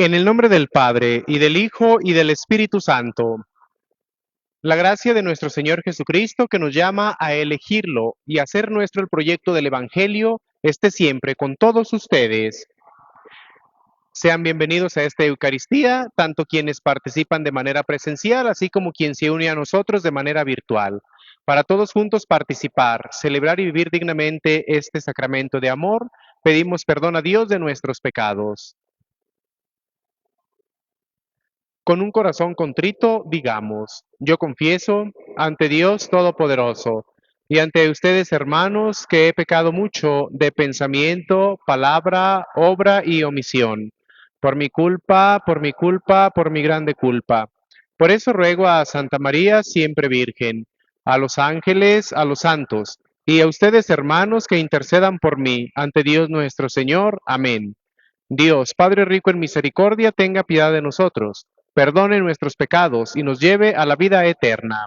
En el nombre del Padre, y del Hijo, y del Espíritu Santo. La gracia de nuestro Señor Jesucristo, que nos llama a elegirlo y hacer nuestro el proyecto del Evangelio, esté siempre con todos ustedes. Sean bienvenidos a esta Eucaristía, tanto quienes participan de manera presencial, así como quien se une a nosotros de manera virtual. Para todos juntos participar, celebrar y vivir dignamente este sacramento de amor, pedimos perdón a Dios de nuestros pecados. Con un corazón contrito, digamos, yo confieso ante Dios Todopoderoso y ante ustedes, hermanos, que he pecado mucho de pensamiento, palabra, obra y omisión. Por mi culpa, por mi grande culpa. Por eso ruego a Santa María, siempre Virgen, a los ángeles, a los santos, y a ustedes, hermanos, que intercedan por mí ante Dios nuestro Señor. Amén. Dios, Padre rico en misericordia, tenga piedad de nosotros, perdone nuestros pecados y nos lleve a la vida eterna.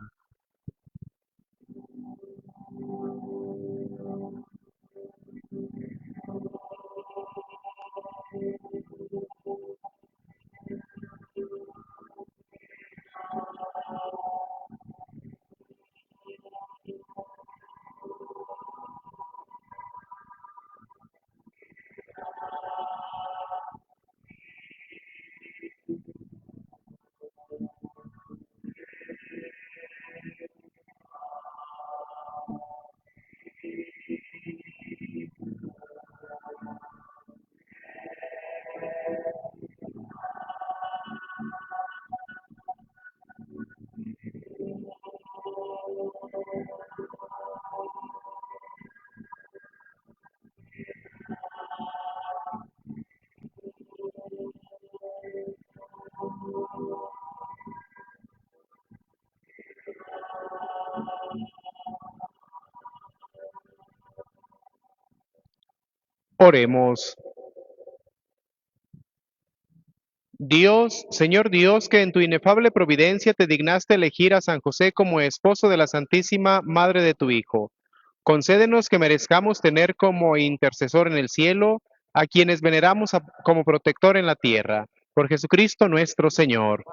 Oremos. Dios, Señor Dios, que en tu inefable providencia te dignaste elegir a San José como esposo de la Santísima Madre de tu Hijo, concédenos que merezcamos tener como intercesor en el cielo a quienes veneramos como protector en la tierra. Por Jesucristo nuestro Señor.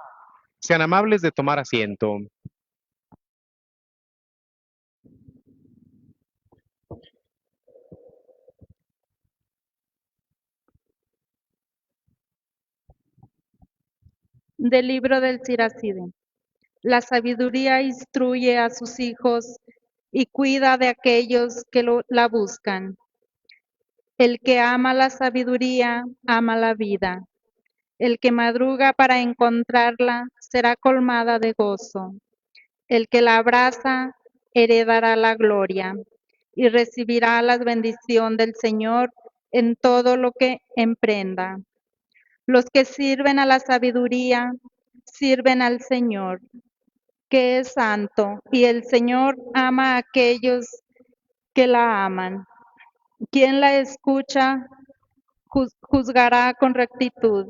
Sean amables de tomar asiento. Del libro del Siracide. La sabiduría instruye a sus hijos y cuida de aquellos que la buscan. El que ama la sabiduría, ama la vida. El que madruga para encontrarla será colmada de gozo. El que la abraza heredará la gloria y recibirá la bendición del Señor en todo lo que emprenda. Los que sirven a la sabiduría, sirven al Señor, que es santo, y el Señor ama a aquellos que la aman. Quien la escucha, juzgará con rectitud.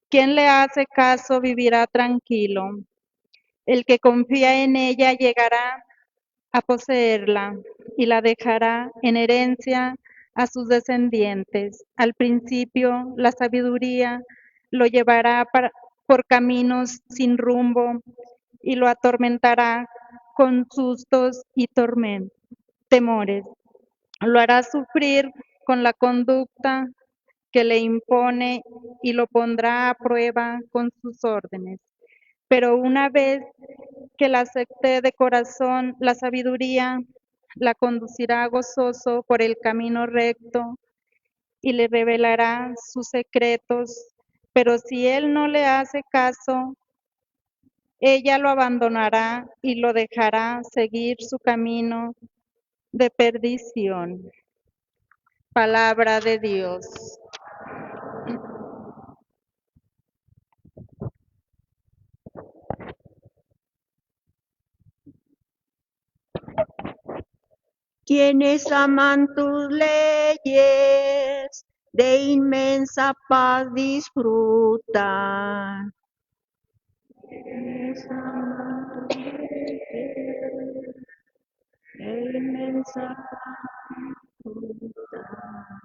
Quien le hace caso, vivirá tranquilo. El que confía en ella llegará a poseerla y la dejará en herencia a sus descendientes. Al principio, la sabiduría lo llevará por caminos sin rumbo y lo atormentará con sustos y temores. Lo hará sufrir con la conducta que le impone y lo pondrá a prueba con sus órdenes. Pero una vez que la acepte de corazón, la sabiduría la conducirá gozoso por el camino recto y le revelará sus secretos. Pero si él no le hace caso, ella lo abandonará y lo dejará seguir su camino de perdición. Palabra de Dios. Quienes aman tus leyes, de inmensa paz disfrutan. Quienes aman tus leyes, de inmensa paz disfrutan.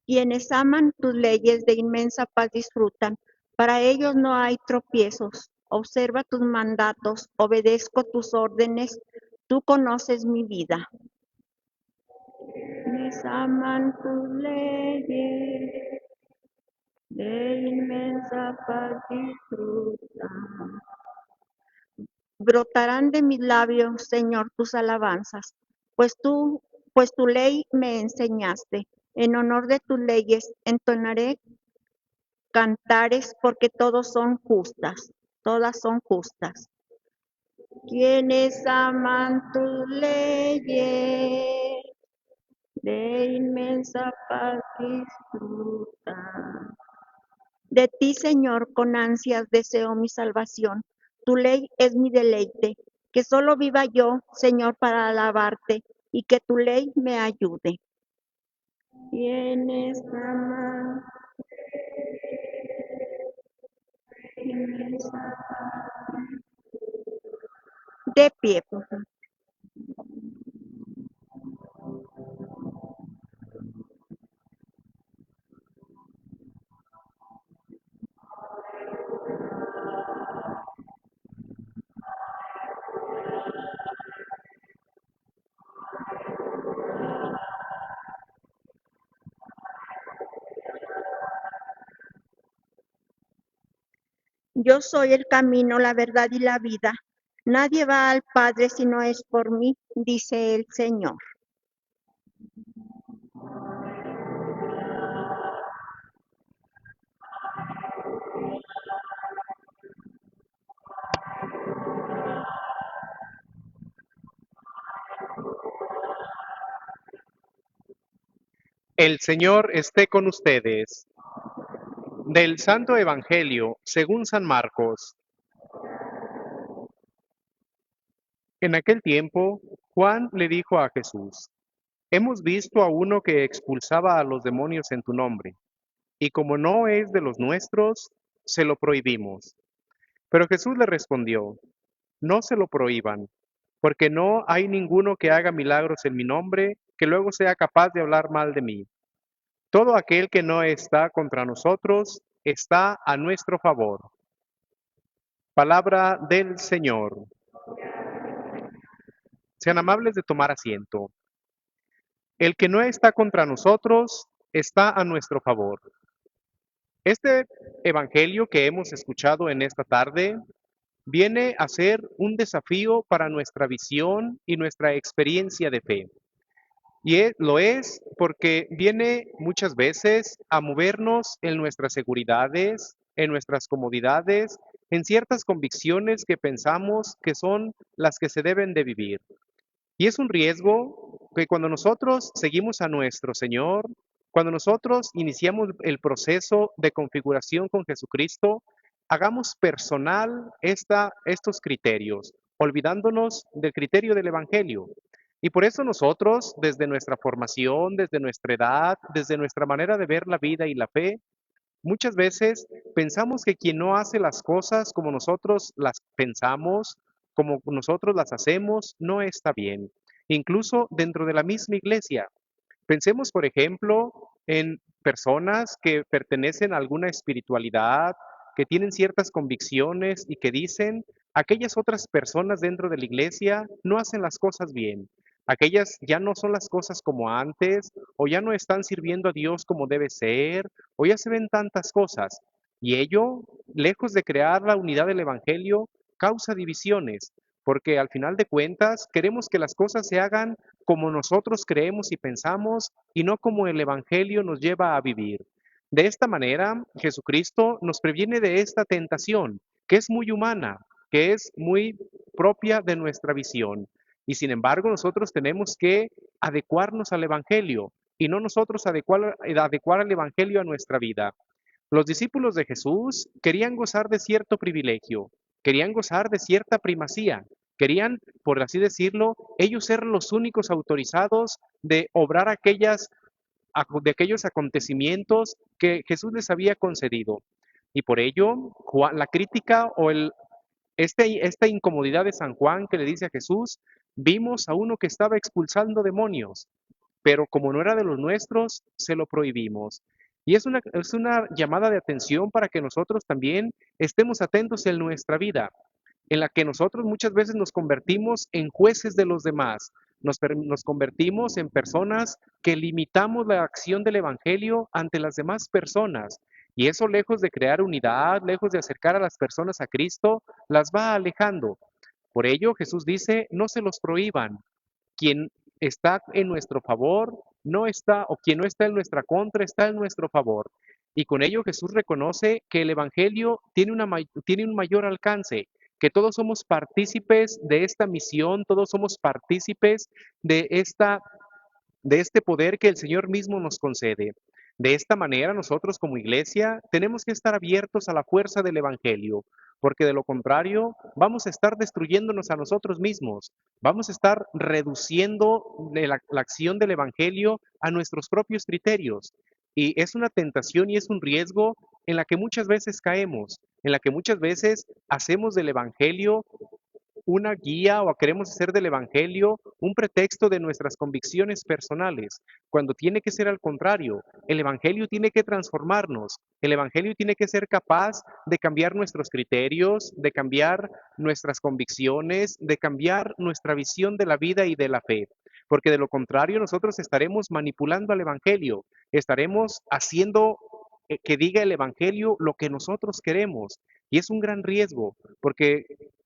Quienes aman tus leyes de inmensa paz disfrutan. Para ellos no hay tropiezos. Observa tus mandatos, obedezco tus órdenes. Tú conoces mi vida. Quienes aman tus leyes de inmensa paz disfrutan. Brotarán de mis labios, Señor, tus alabanzas, pues tu ley me enseñaste. En honor de tus leyes entonaré cantares porque todas son justas. Quienes aman tus leyes de inmensa paz disfrutan. De ti, Señor, con ansias deseo mi salvación. Tu ley es mi deleite. Que solo viva yo, Señor, para alabarte y que tu ley me ayude. Quienes aman de pie, por favor. Yo soy el camino, la verdad y la vida. Nadie va al Padre si no es por mí, dice el Señor. El Señor esté con ustedes. Del Santo Evangelio, según San Marcos. En aquel tiempo, Juan le dijo a Jesús: Hemos visto a uno que expulsaba a los demonios en tu nombre, y como no es de los nuestros, se lo prohibimos. Pero Jesús le respondió: No se lo prohíban, porque no hay ninguno que haga milagros en mi nombre que luego sea capaz de hablar mal de mí. Todo aquel que no está contra nosotros está a nuestro favor. Palabra del Señor. Sean amables de tomar asiento. El que no está contra nosotros está a nuestro favor. Este evangelio que hemos escuchado en esta tarde viene a ser un desafío para nuestra visión y nuestra experiencia de fe. Lo es porque viene muchas veces a movernos en nuestras seguridades, en nuestras comodidades, en ciertas convicciones que pensamos que son las que se deben de vivir. Y es un riesgo que cuando nosotros seguimos a nuestro Señor, cuando nosotros iniciamos el proceso de configuración con Jesucristo, hagamos personal estos criterios, olvidándonos del criterio del Evangelio. Y por eso nosotros, desde nuestra formación, desde nuestra edad, desde nuestra manera de ver la vida y la fe, muchas veces pensamos que quien no hace las cosas como nosotros las pensamos, como nosotros las hacemos, no está bien. Incluso dentro de la misma iglesia. Pensemos, por ejemplo, en personas que pertenecen a alguna espiritualidad, que tienen ciertas convicciones y que dicen, aquellas otras personas dentro de la iglesia no hacen las cosas bien. Aquellas ya no son las cosas como antes, o ya no están sirviendo a Dios como debe ser, o ya se ven tantas cosas. Y ello, lejos de crear la unidad del Evangelio, causa divisiones, porque al final de cuentas queremos que las cosas se hagan como nosotros creemos y pensamos y no como el Evangelio nos lleva a vivir. De esta manera, Jesucristo nos previene de esta tentación, que es muy humana, que es muy propia de nuestra visión. Y sin embargo, nosotros tenemos que adecuarnos al Evangelio y no nosotros adecuar al Evangelio a nuestra vida. Los discípulos de Jesús querían gozar de cierto privilegio, querían gozar de cierta primacía, querían, por así decirlo, ellos ser los únicos autorizados de obrar de aquellos acontecimientos que Jesús les había concedido. Y por ello, la crítica o esta incomodidad de San Juan que le dice a Jesús: vimos a uno que estaba expulsando demonios. pero como no era de los nuestros, se lo prohibimos. Y es una llamada de atención para que nosotros también estemos atentos en nuestra vida, en la que nosotros muchas veces nos convertimos en jueces de los demás, nos convertimos en personas que limitamos la acción del Evangelio ante las demás personas. Y eso, lejos de crear unidad, lejos de acercar a las personas a Cristo, las va alejando. Por ello Jesús dice, no se los prohíban. Quien está en nuestro favor no está, o quien no está en nuestra contra está en nuestro favor. Y con ello Jesús reconoce que el Evangelio tiene un mayor alcance, que todos somos partícipes de esta misión, todos somos partícipes de de este poder que el Señor mismo nos concede. De esta manera, nosotros como iglesia tenemos que estar abiertos a la fuerza del Evangelio, porque de lo contrario vamos a estar destruyéndonos a nosotros mismos, vamos a estar reduciendo la acción del Evangelio a nuestros propios criterios. Y es una tentación y es un riesgo en la que muchas veces caemos, en la que muchas veces hacemos del Evangelio una guía o queremos hacer del Evangelio un pretexto de nuestras convicciones personales, cuando tiene que ser al contrario. El Evangelio tiene que transformarnos, el Evangelio tiene que ser capaz de cambiar nuestros criterios, de cambiar nuestras convicciones, de cambiar nuestra visión de la vida y de la fe. Porque de lo contrario nosotros estaremos manipulando al Evangelio, estaremos haciendo que diga el Evangelio lo que nosotros queremos. Y es un gran riesgo, porque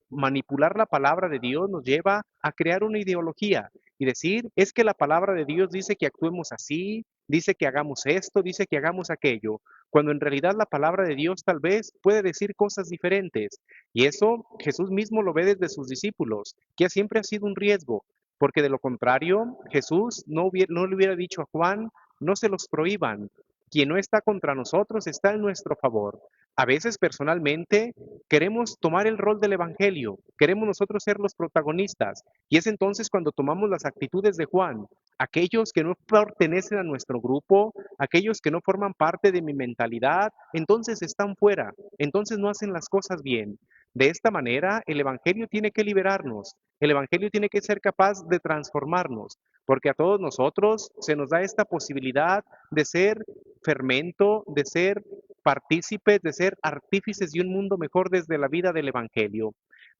manipular la palabra de Dios nos lleva a crear una ideología y decir, es que la palabra de Dios dice que actuemos así, dice que hagamos esto, dice que hagamos aquello, cuando en realidad la palabra de Dios tal vez puede decir cosas diferentes. Y eso Jesús mismo lo ve desde sus discípulos, que siempre ha sido un riesgo, porque de lo contrario, Jesús no le hubiera dicho a Juan, no se los prohíban. Quien no está contra nosotros está en nuestro favor. A veces personalmente queremos tomar el rol del Evangelio, queremos nosotros ser los protagonistas, y es entonces cuando tomamos las actitudes de Juan, aquellos que no pertenecen a nuestro grupo, aquellos que no forman parte de mi mentalidad, entonces están fuera, entonces no hacen las cosas bien. De esta manera, el Evangelio tiene que liberarnos, el Evangelio tiene que ser capaz de transformarnos, porque a todos nosotros se nos da esta posibilidad de ser fermento, de ser partícipes, de ser artífices de un mundo mejor desde la vida del Evangelio.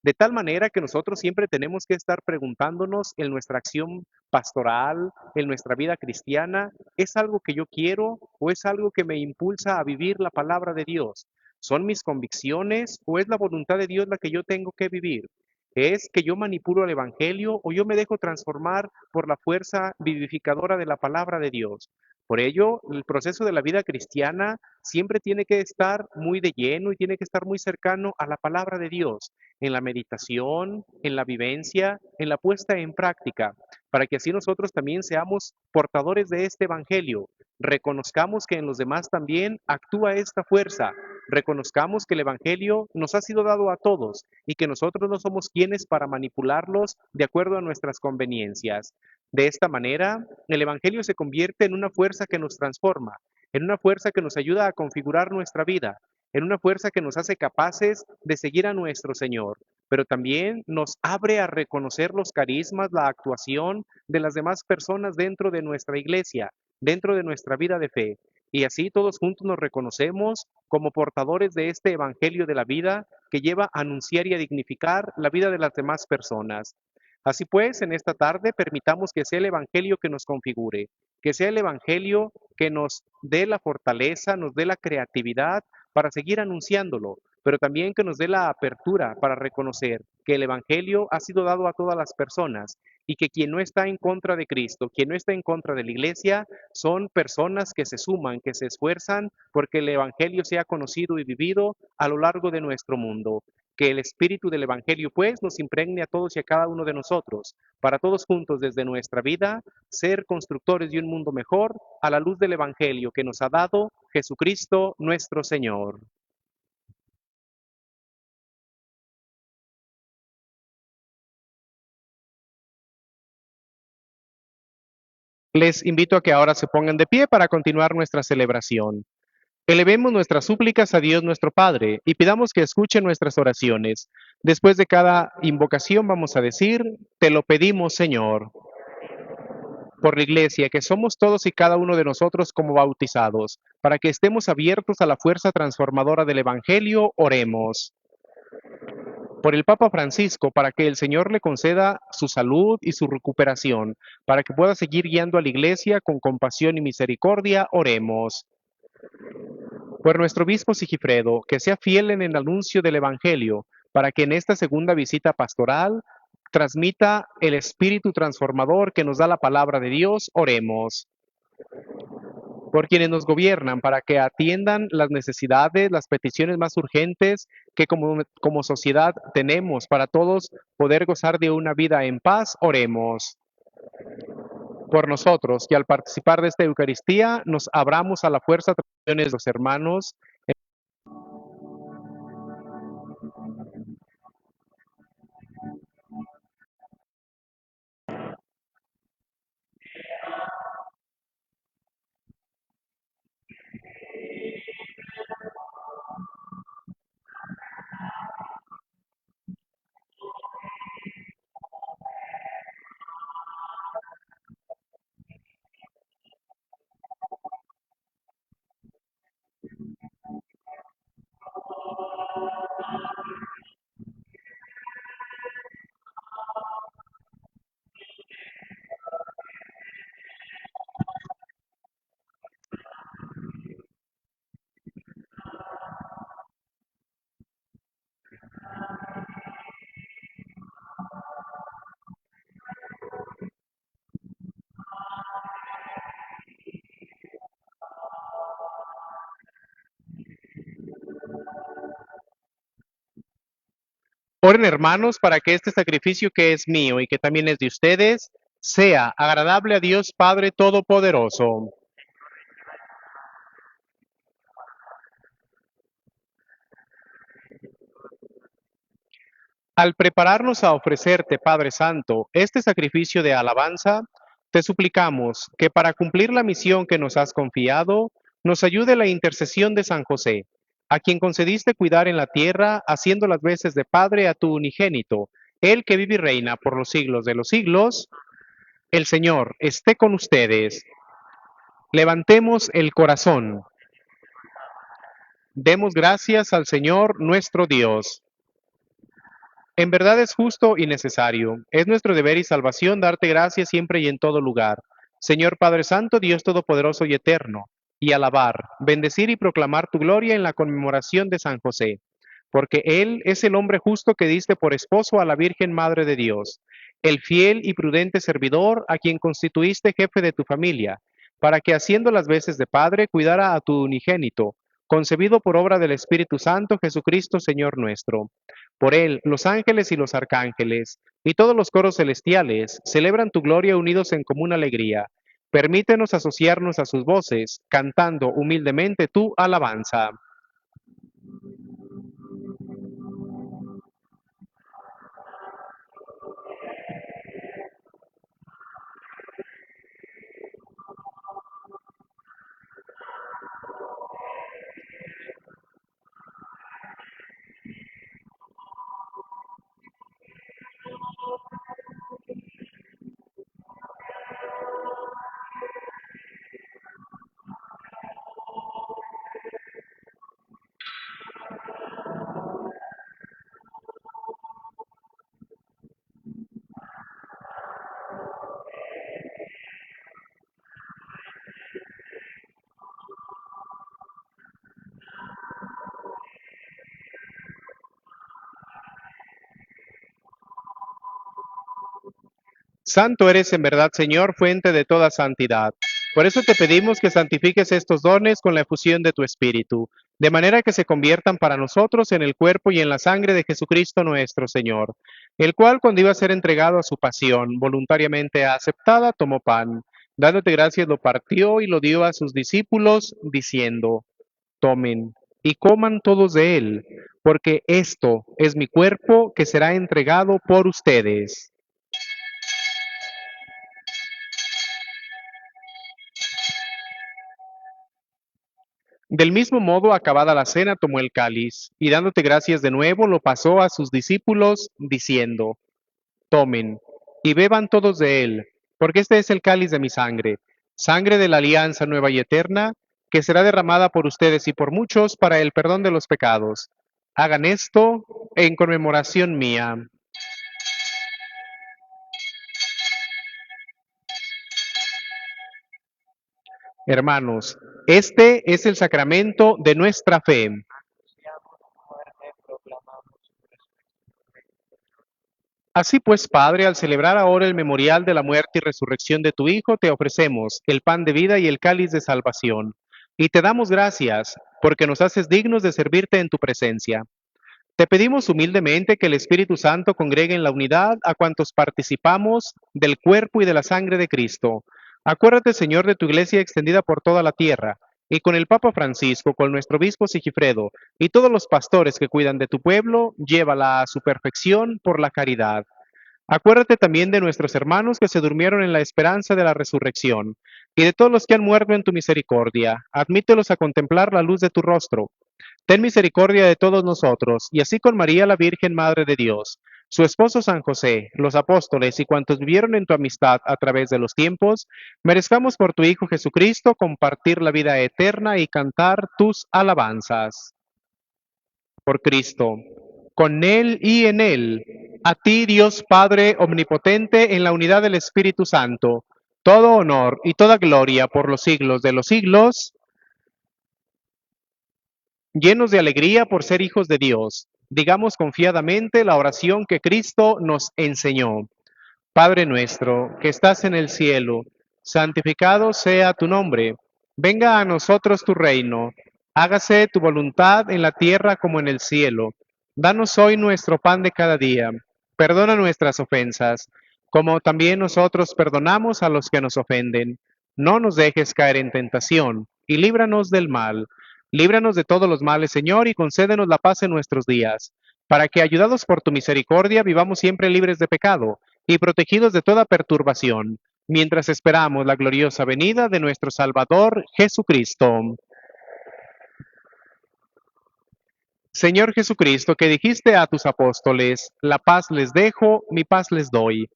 De tal manera que nosotros siempre tenemos que estar preguntándonos en nuestra acción pastoral, en nuestra vida cristiana, ¿es algo que yo quiero o es algo que me impulsa a vivir la palabra de Dios? ¿Son mis convicciones o es la voluntad de Dios la que yo tengo que vivir? ¿Es que yo manipulo el Evangelio o yo me dejo transformar por la fuerza vivificadora de la palabra de Dios? Por ello, el proceso de la vida cristiana siempre tiene que estar muy de lleno y tiene que estar muy cercano a la palabra de Dios, en la meditación, en la vivencia, en la puesta en práctica, para que así nosotros también seamos portadores de este Evangelio, reconozcamos que en los demás también actúa esta fuerza, reconozcamos que el Evangelio nos ha sido dado a todos y que nosotros no somos quienes para manipularlos de acuerdo a nuestras conveniencias. De esta manera, el Evangelio se convierte en una fuerza que nos transforma, en una fuerza que nos ayuda a configurar nuestra vida, en una fuerza que nos hace capaces de seguir a nuestro Señor, pero también nos abre a reconocer los carismas, la actuación de las demás personas dentro de nuestra iglesia, dentro de nuestra vida de fe. Y así todos juntos nos reconocemos como portadores de este Evangelio de la vida que lleva a anunciar y a dignificar la vida de las demás personas. Así pues, en esta tarde permitamos que sea el Evangelio que nos configure, que sea el Evangelio que nos dé la fortaleza, nos dé la creatividad para seguir anunciándolo, pero también que nos dé la apertura para reconocer que el Evangelio ha sido dado a todas las personas y que quien no está en contra de Cristo, quien no está en contra de la iglesia, son personas que se suman, que se esfuerzan porque el Evangelio sea conocido y vivido a lo largo de nuestro mundo. Que el espíritu del Evangelio, pues, nos impregne a todos y a cada uno de nosotros, para todos juntos desde nuestra vida, ser constructores de un mundo mejor a la luz del Evangelio que nos ha dado Jesucristo nuestro Señor. Les invito a que ahora se pongan de pie para continuar nuestra celebración. Elevemos nuestras súplicas a Dios nuestro Padre y pidamos que escuche nuestras oraciones. Después de cada invocación vamos a decir, te lo pedimos, Señor. por la Iglesia, que somos todos y cada uno de nosotros como bautizados, para que estemos abiertos a la fuerza transformadora del Evangelio, oremos. Por el Papa Francisco, para que el Señor le conceda su salud y su recuperación, para que pueda seguir guiando a la Iglesia con compasión y misericordia, oremos. Por nuestro obispo Sigifredo, que sea fiel en el anuncio del Evangelio, para que en esta segunda visita pastoral transmita el espíritu transformador que nos da la palabra de Dios, oremos. Por quienes nos gobiernan, para que atiendan las necesidades, las peticiones más urgentes que como sociedad tenemos, para todos poder gozar de una vida en paz, oremos. Por nosotros, que al participar de esta Eucaristía nos abramos a la fuerza de las tradiciones de los hermanos. Oren, hermanos, para que este sacrificio que es mío y que también es de ustedes, sea agradable a Dios Padre Todopoderoso. Al prepararnos a ofrecerte, Padre Santo, este sacrificio de alabanza, te suplicamos que para cumplir la misión que nos has confiado, nos ayude la intercesión de San José, a quien concediste cuidar en la tierra, haciendo las veces de Padre a tu unigénito, el que vive y reina por los siglos de los siglos. El Señor esté con ustedes. Levantemos el corazón. Demos gracias al Señor nuestro Dios. En verdad es justo y necesario. Es nuestro deber y salvación darte gracias siempre y en todo lugar. Señor Padre Santo, Dios Todopoderoso y Eterno, y alabar, bendecir y proclamar tu gloria en la conmemoración de San José, porque Él es el hombre justo que diste por esposo a la Virgen Madre de Dios, el fiel y prudente servidor a quien constituiste jefe de tu familia, para que haciendo las veces de Padre cuidara a tu unigénito, concebido por obra del Espíritu Santo, Jesucristo Señor nuestro. Por él, los ángeles y los arcángeles, y todos los coros celestiales, celebran tu gloria unidos en común alegría. Permítenos asociarnos a sus voces, cantando humildemente tu alabanza. Santo eres en verdad, Señor, fuente de toda santidad. Por eso te pedimos que santifiques estos dones con la efusión de tu Espíritu, de manera que se conviertan para nosotros en el cuerpo y en la sangre de Jesucristo nuestro Señor, el cual cuando iba a ser entregado a su pasión, voluntariamente aceptada, tomó pan, dándote gracias, lo partió y lo dio a sus discípulos, diciendo, tomen y coman todos de él, porque esto es mi cuerpo que será entregado por ustedes. Del mismo modo, acabada la cena, tomó el cáliz, y dándote gracias de nuevo, lo pasó a sus discípulos, diciendo, tomen y beban todos de él, porque este es el cáliz de mi sangre, sangre de la alianza nueva y eterna, que será derramada por ustedes y por muchos para el perdón de los pecados. Hagan esto en conmemoración mía. Hermanos, este es el sacramento de nuestra fe. Así pues, Padre, al celebrar ahora el memorial de la muerte y resurrección de tu Hijo, te ofrecemos el pan de vida y el cáliz de salvación. Y te damos gracias porque nos haces dignos de servirte en tu presencia. Te pedimos humildemente que el Espíritu Santo congregue en la unidad a cuantos participamos del cuerpo y de la sangre de Cristo. Acuérdate, Señor, de tu iglesia extendida por toda la tierra, y con el Papa Francisco, con nuestro obispo Sigifredo, y todos los pastores que cuidan de tu pueblo, llévala a su perfección por la caridad. Acuérdate también de nuestros hermanos que se durmieron en la esperanza de la resurrección, y de todos los que han muerto en tu misericordia. Admítelos a contemplar la luz de tu rostro. Ten misericordia de todos nosotros, y así con María la Virgen Madre de Dios, su esposo San José, los apóstoles y cuantos vivieron en tu amistad a través de los tiempos, merezcamos por tu Hijo Jesucristo compartir la vida eterna y cantar tus alabanzas. Por Cristo, con Él y en Él, a ti Dios Padre Omnipotente, en la unidad del Espíritu Santo, todo honor y toda gloria por los siglos de los siglos. Llenos de alegría por ser hijos de Dios, digamos confiadamente la oración que Cristo nos enseñó. Padre nuestro, que estás en el cielo, santificado sea tu nombre. Venga a nosotros tu reino. Hágase tu voluntad en la tierra como en el cielo. Danos hoy nuestro pan de cada día. Perdona nuestras ofensas, como también nosotros perdonamos a los que nos ofenden. No nos dejes caer en tentación, y líbranos del mal. Líbranos de todos los males, Señor, y concédenos la paz en nuestros días, para que, ayudados por tu misericordia, vivamos siempre libres de pecado y protegidos de toda perturbación, mientras esperamos la gloriosa venida de nuestro Salvador Jesucristo. Señor Jesucristo, que dijiste a tus apóstoles, la paz les dejo, mi paz les doy.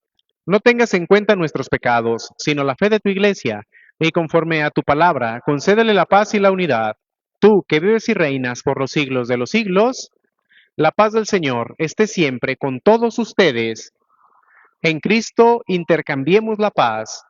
No tengas en cuenta nuestros pecados, sino la fe de tu iglesia, y conforme a tu palabra, concédele la paz y la unidad. Tú, que vives y reinas por los siglos de los siglos, la paz del Señor esté siempre con todos ustedes. En Cristo intercambiemos la paz.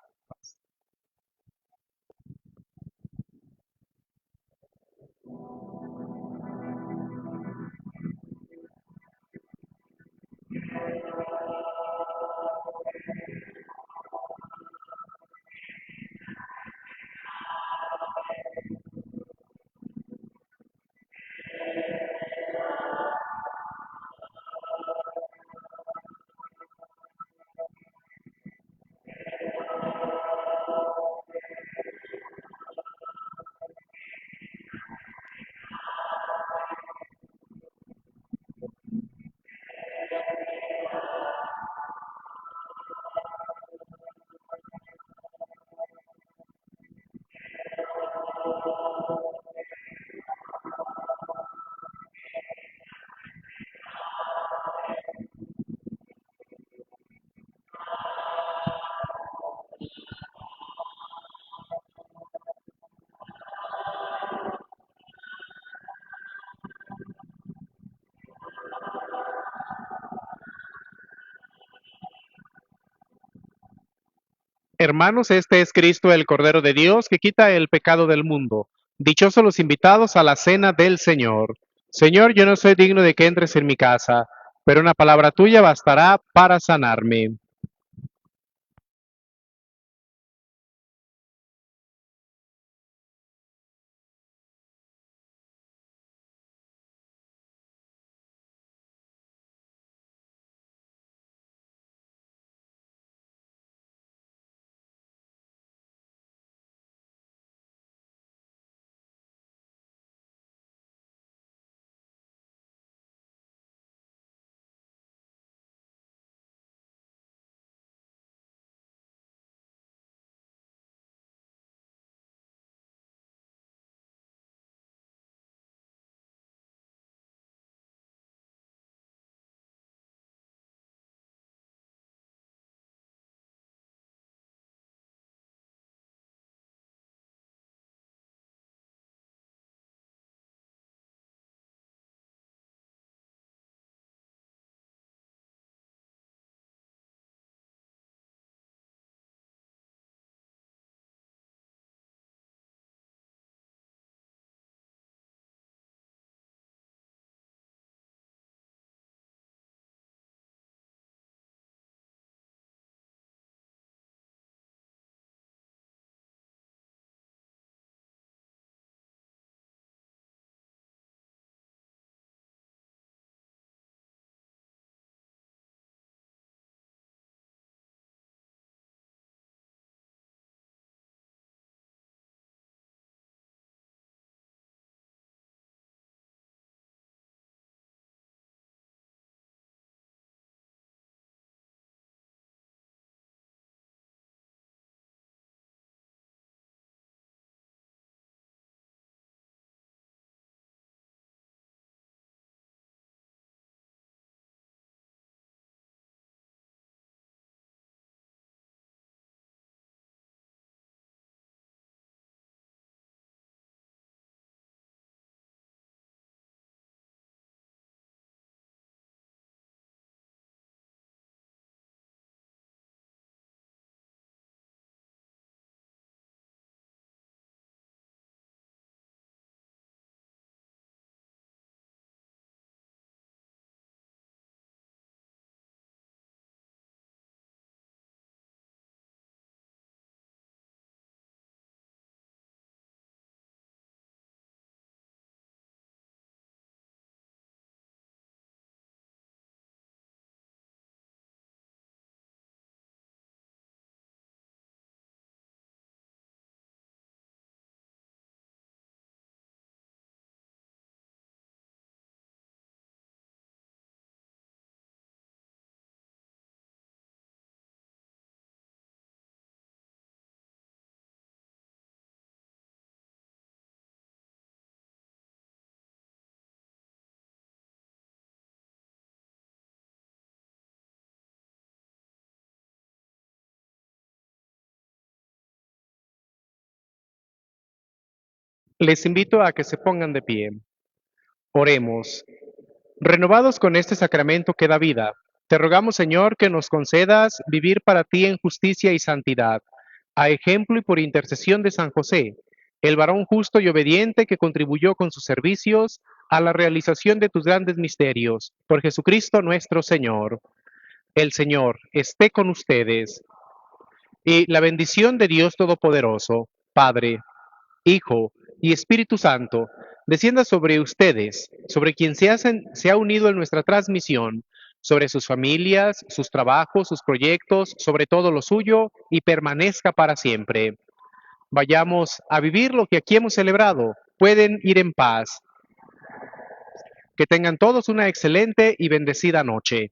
Hermanos, este es Cristo, el Cordero de Dios, que quita el pecado del mundo. Dichosos los invitados a la cena del Señor. Señor, yo no soy digno de que entres en mi casa, pero una palabra tuya bastará para sanarme. Les invito a que se pongan de pie. Oremos. Renovados con este sacramento que da vida, te rogamos, Señor, que nos concedas vivir para ti en justicia y santidad, a ejemplo y por intercesión de San José, el varón justo y obediente que contribuyó con sus servicios a la realización de tus grandes misterios. Por Jesucristo nuestro Señor. El Señor esté con ustedes. Y la bendición de Dios Todopoderoso, Padre, Hijo y Espíritu Santo, descienda sobre ustedes, sobre quien se ha unido en nuestra transmisión, sobre sus familias, sus trabajos, sus proyectos, sobre todo lo suyo, y permanezca para siempre. Vayamos a vivir lo que aquí hemos celebrado. Pueden ir en paz. Que tengan todos una excelente y bendecida noche.